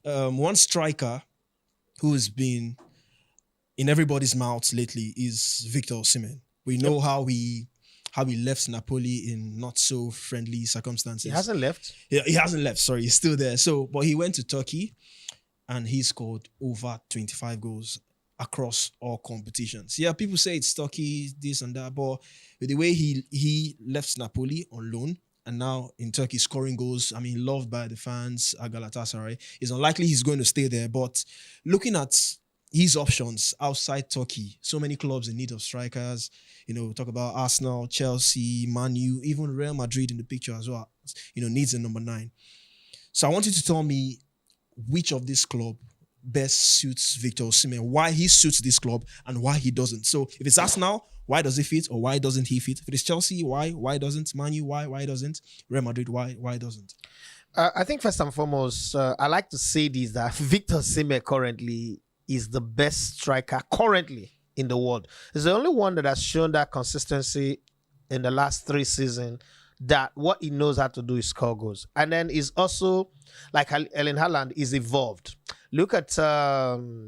One striker who has been in everybody's mouths lately is Victor Osimhen. We know how he left Napoli in not so friendly circumstances. He hasn't left. He hasn't left. Sorry, he's still there. So, but he went to Turkey and he scored over 25 goals across all competitions. Yeah, people say it's Turkey, this and that, but with the way he left Napoli on loan and now in Turkey scoring goals, I mean, loved by the fans at Galatasaray, it's unlikely he's going to stay there. But looking at his options outside Turkey, so many clubs in need of strikers. We talk about Arsenal, Chelsea, Man U, even Real Madrid in the picture as well. Needs a number 9. So I want you to tell me which of this club best suits Victor Osimhen, why he suits this club and why he doesn't. So if it's Arsenal, why does he fit or why doesn't he fit? If it's Chelsea, why doesn't? Man U, why doesn't? Real Madrid, why doesn't? I think first and foremost, I like to say this, that Victor Osimhen currently is the best striker currently in the world. He's the only one that has shown that consistency in the last 3 seasons, that what he knows how to do is score goals. And then he's also, like Erling Haaland, is evolved. Look at Kylian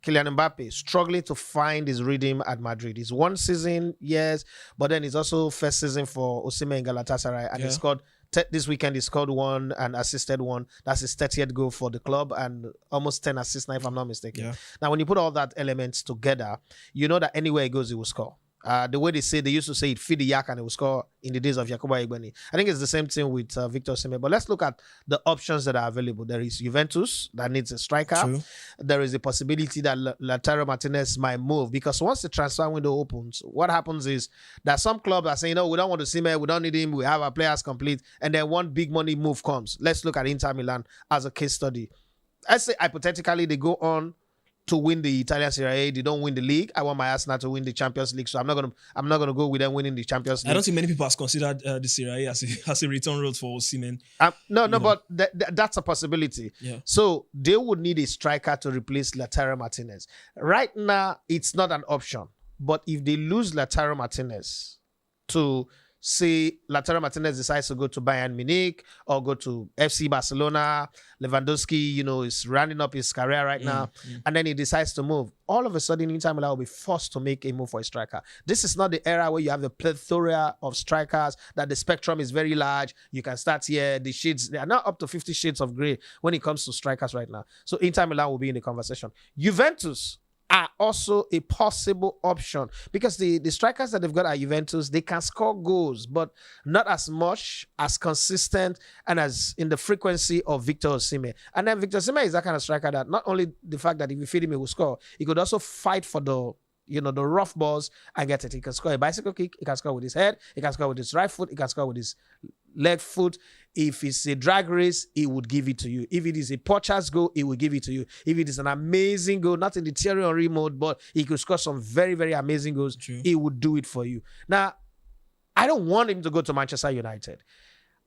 Mbappe struggling to find his rhythm at Madrid. It's 1 season, yes, but then it's also first season for Osimhen in Galatasaray, and he scored this weekend. He scored 1 and assisted 1. That's his 30th goal for the club and almost 10 assists now, if I'm not mistaken. Now, when you put all that elements together, you know that anywhere he goes, he will score. The way they used to say it, feed the yak and it will score in the days of Yakuba Igbeni. I think it's the same thing with Victor Osimhen. But let's look at the options that are available. There is Juventus that needs a striker. True. There is a possibility that Lautaro Martinez might move, because once the transfer window opens, what happens is that some clubs are saying, no, we don't want Osimhen, we don't need him, we have our players complete, and then one big money move comes. Let's look at Inter Milan as a case study. I say hypothetically they go on to win the Italian Serie A. They don't win the league. I want my Arsenal to win the Champions League, so I'm not gonna go with them winning the Champions League. I don't think many people have considered the Serie A as a return road for Osimhen. No, but that's a possibility. Yeah. So they would need a striker to replace Lautaro Martinez. Right now, it's not an option. But if they lose Lautaro Martinez to, say, Lautaro Martinez decides to go to Bayern Munich or go to FC Barcelona, Lewandowski, is rounding up his career right now, and then he decides to move, all of a sudden Inter Milan will be forced to make a move for a striker. This is not the era where you have the plethora of strikers, that the spectrum is very large. You can start here. The shades, they are now up to 50 shades of grey when it comes to strikers right now. So Inter Milan will be in the conversation. Juventus are also a possible option, because the strikers that they've got at Juventus, they can score goals, but not as much, as consistent, and as in the frequency of Victor Osimhen. And then Victor Osimhen is that kind of striker that not only the fact that if you feed him, he will score, he could also fight for the rough balls and get it. He can score a bicycle kick, he can score with his head, he can score with his right foot, he can score with his left foot. If it's a drag race, he would give it to you. If it is a Pochas goal, he will give it to you. If it is an amazing goal, not in the Thierry Henry mode, but he could score some very, very amazing goals, True. He would do it for you. Now, I don't want him to go to Manchester United.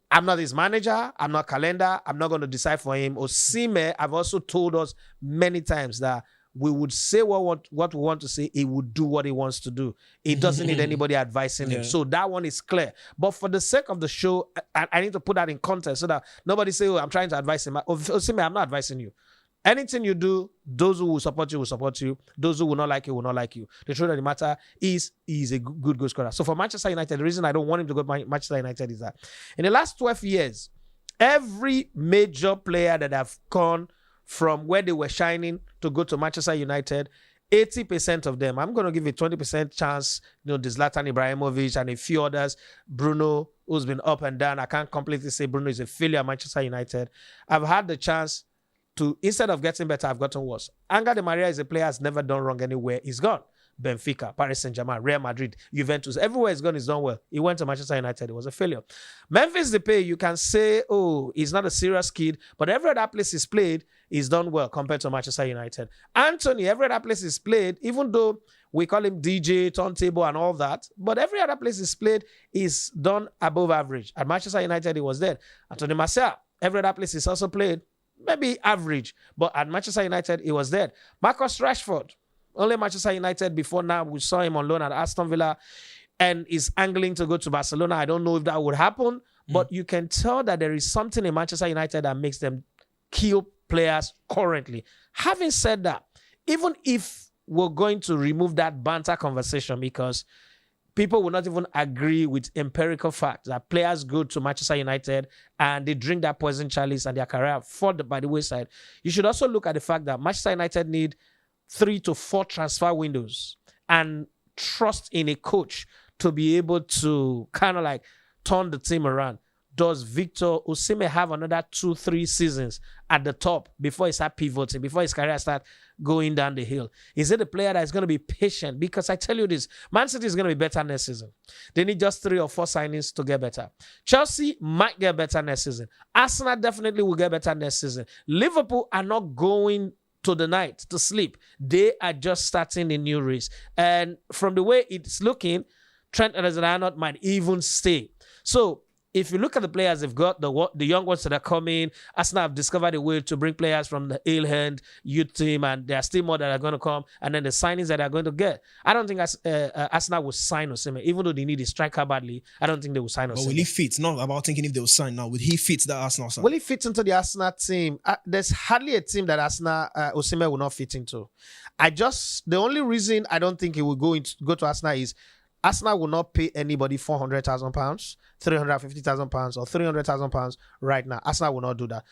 I'm not his manager. I'm not calendar. I'm not going to decide for him. Osimhen, I've also told us many times that we would say what we want to say. He would do what he wants to do. He doesn't need anybody advising him. So that one is clear. But for the sake of the show, I need to put that in context so that nobody say, I'm trying to advise him. Osimhen, I'm not advising you. Anything you do, those who will support you will support you. Those who will not like you will not like you. The truth of the matter is he's a good goal scorer. So for Manchester United, the reason I don't want him to go to Manchester United is that in the last 12 years, every major player that have gone from where they were shining to go to Manchester United, 80% of them, I'm going to give a 20% chance, there's Zlatan Ibrahimovic and a few others, Bruno, who's been up and down. I can't completely say Bruno is a failure at Manchester United. I've had the chance to, instead of getting better, I've gotten worse. Angel Di Maria is a player who's never done wrong anywhere. He's gone. Benfica, Paris Saint-Germain, Real Madrid, Juventus, everywhere he's gone, he's done well. He went to Manchester United, it was a failure. Memphis Depay, you can say, he's not a serious kid, but every other place he's played, he's done well compared to Manchester United. Anthony, every other place he's played, even though we call him DJ, turntable and all that, but every other place he's played, he's done above average. At Manchester United, he was there. Anthony Martial, every other place he's also played, maybe average, but at Manchester United, he was there. Marcus Rashford, only Manchester United before now. We saw him on loan at Aston Villa and is angling to go to Barcelona. I don't know if that would happen, but you can tell that there is something in Manchester United that makes them kill players currently. Having said that, even if we're going to remove that banter conversation, because people will not even agree with empirical facts that players go to Manchester United and they drink that poison chalice and their career fall by the wayside. You should also look at the fact that Manchester United need 3 to 4 transfer windows and trust in a coach to be able to kind of like turn the team around. Does Victor Osimhen have another 2-3 seasons at the top before he start pivoting, before his career start going down the hill? Is it a player that is going to be patient? Because I tell you this, Man City is going to be better next season. They need just 3 or 4 signings to get better. Chelsea might get better next season. Arsenal definitely will get better next season. Liverpool are not going to the night to sleep. They are just starting a new race. And from the way it's looking, Trent Alexander-Arnold might even stay. So if you look at the players they've got, the young ones that are coming, Arsenal have discovered a way to bring players from the Ale-Hand youth team, and there are still more that are going to come, and then the signings that they're going to get. I don't think Arsenal will sign Osimhen, even though they need a striker badly. I don't think they will sign Osimhen. But will he fit? Not about thinking if they will sign now. Will he fit that Arsenal side? Will he fit into the Arsenal team? There's hardly a team that Osimhen will not fit into. The only reason I don't think he will go to Arsenal is Arsenal will not pay anybody £400,000, £350,000, or £300,000 right now. Arsenal will not do that.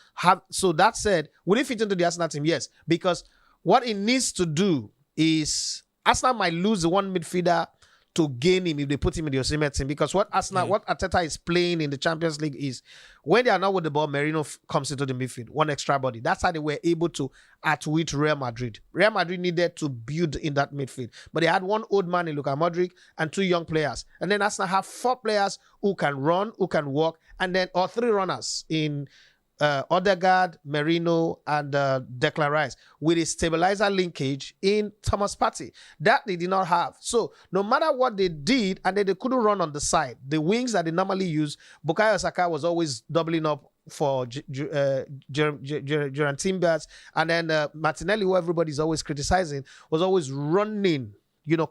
So that said, will he fit into the Arsenal team? Yes, because what he needs to do is Arsenal might lose the one midfielder to gain him if they put him in the Osimhen team. Because what Arteta is playing in the Champions League is when they are not with the ball, Merino comes into the midfield, one extra body. That's how they were able to outwit Real Madrid. Real Madrid needed to build in that midfield, but they had one old man in Luka Modric and 2 young players. And then Arsenal have 4 players who can run, who can walk, and then or 3 runners in Odegaard, Merino, and Declan Rice, with a stabilizer linkage in Thomas Partey. That they did not have. So no matter what they did, and then they couldn't run on the side. The wings that they normally use, Bukayo Saka was always doubling up for Gerard Timbers, and then Martinelli, who everybody's always criticizing, was always running,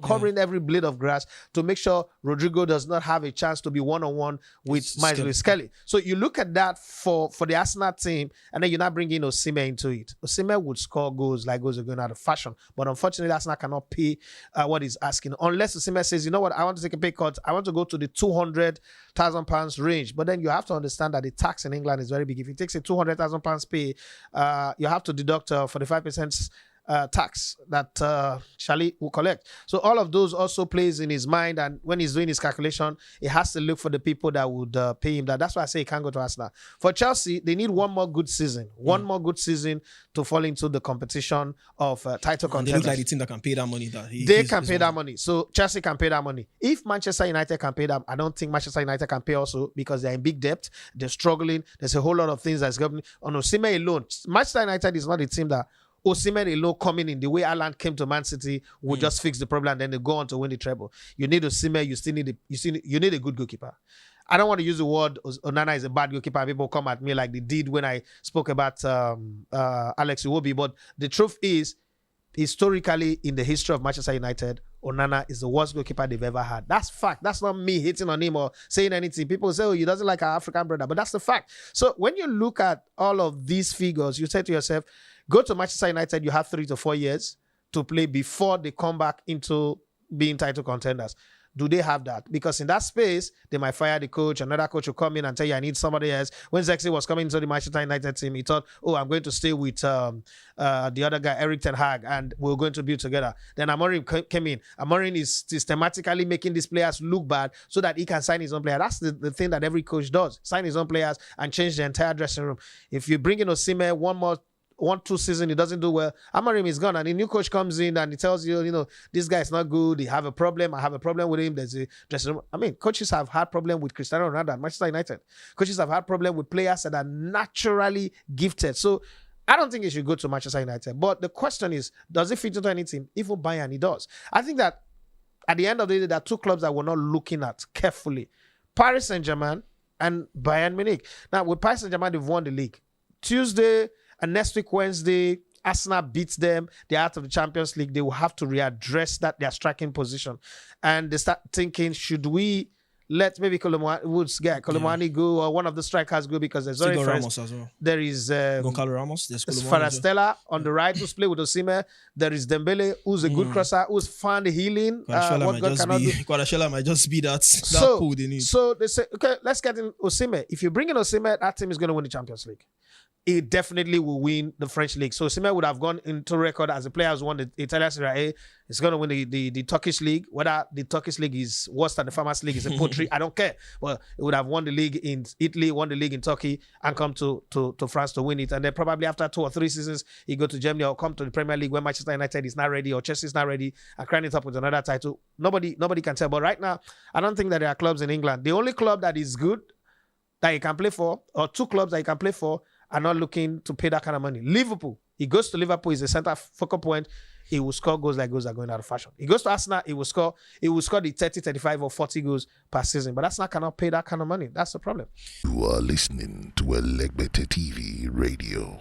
covering every blade of grass to make sure Rodrigo does not have a chance to be one-on-one with Miles Lewis-Kelly. So you look at that for the Arsenal team, and then you're not bringing Osimhen into it. Osimhen would score goals like goals are going out of fashion, but unfortunately, Arsenal cannot pay what he's asking, unless Osimhen says, you know what, I want to take a pay cut. I want to go to the £200,000 range. But then you have to understand that the tax in England is very big. If he takes a £200,000 pay, you have to deduct 45% tax that Charlie will collect. So all of those also plays in his mind, and when he's doing his calculation, he has to look for the people that would pay him that. That's why I say he can't go to Arsenal. For Chelsea, they need one more good season. One more good season to fall into the competition of title contenders. They look like the team that can pay that money. They can pay that money. So Chelsea can pay that money. If Manchester United can pay that, I don't think Manchester United can pay also, because they're in big debt. They're struggling. There's a whole lot of things that's going on. Osimhen alone, Manchester United is not a team that Osimhen alone coming in the way Haaland came to Man City will just fix the problem, and then they go on to win the treble. You need Osimhen. You need a good goalkeeper. I don't want to use the word Onana is a bad goalkeeper. People come at me like they did when I spoke about Alex Iwobi. But the truth is, historically, in the history of Manchester United, Onana is the worst goalkeeper they've ever had. That's fact. That's not me hating on him or saying anything. People say, oh, he doesn't like our African brother. But that's the fact. So when you look at all of these figures, you say to yourself, go to Manchester United, you have 3 to 4 years to play before they come back into being title contenders. Do they have that? Because in that space, they might fire the coach. Another coach will come in and tell you, I need somebody else. When Zexi was coming into the Manchester United team, he thought, oh, I'm going to stay with the other guy, Eric Ten Hag, and we're going to build together. Then Amorim came in. Amorim is systematically making these players look bad so that he can sign his own player. That's the thing that every coach does. Sign his own players and change the entire dressing room. If you bring in Osimhen, 1-2 season, he doesn't do well, Amorim is gone, and the new coach comes in and he tells you, this guy is not good, they have a problem, I have a problem with him, there's a dressing room. I mean, coaches have had problem with Cristiano Ronaldo at Manchester United. Coaches have had problem with players that are naturally gifted. So I don't think he should go to Manchester United. But the question is, does he fit into any team? Even Bayern, he does. I think that at the end of the day, there are 2 clubs that we're not looking at carefully: Paris Saint-Germain and Bayern Munich. Now, with Paris Saint-Germain, they've won the league. Tuesday and next week, Wednesday, Arsenal beats them. They're out of the Champions League. They will have to readdress their striking position. And they start thinking, should we let maybe Woods get Kolomani go, or one of the strikers go, because there's already Still got Ramos as well. there is Goncalo Ramos. There's Koulibaly as well. Farastella on the right who's played with Osimhen. There is Dembele who's a good crosser who's found healing. What God cannot do. Kvaratskhelia might just be that So, pull they need. so they say, okay, let's get in Osimhen. If you bring in Osimhen, that team is going to win the Champions League. It definitely will win the French league. So Osimhen would have gone into record as a player who's won the Italian Serie A. It's going to win the Turkish league. Whether the Turkish league is worse than the Farmers League is a poetry, I don't care. But it would have won the league in Italy, won the league in Turkey, and come to France to win it. And then probably after 2 or 3 seasons, he go to Germany or come to the Premier League when Manchester United is not ready or Chelsea is not ready and crown it up with another title. Nobody can tell. But right now, I don't think that there are clubs in England. The only club that is good that he can play for, or 2 clubs that he can play for, are not looking to pay that kind of money. Liverpool, he goes to Liverpool, he's a center focal point. He will score goals like goals are going out of fashion. He goes to Arsenal, he will score the 30, 35, or 40 goals per season. But Arsenal cannot pay that kind of money. That's the problem. You are listening to Elegbete TV Radio.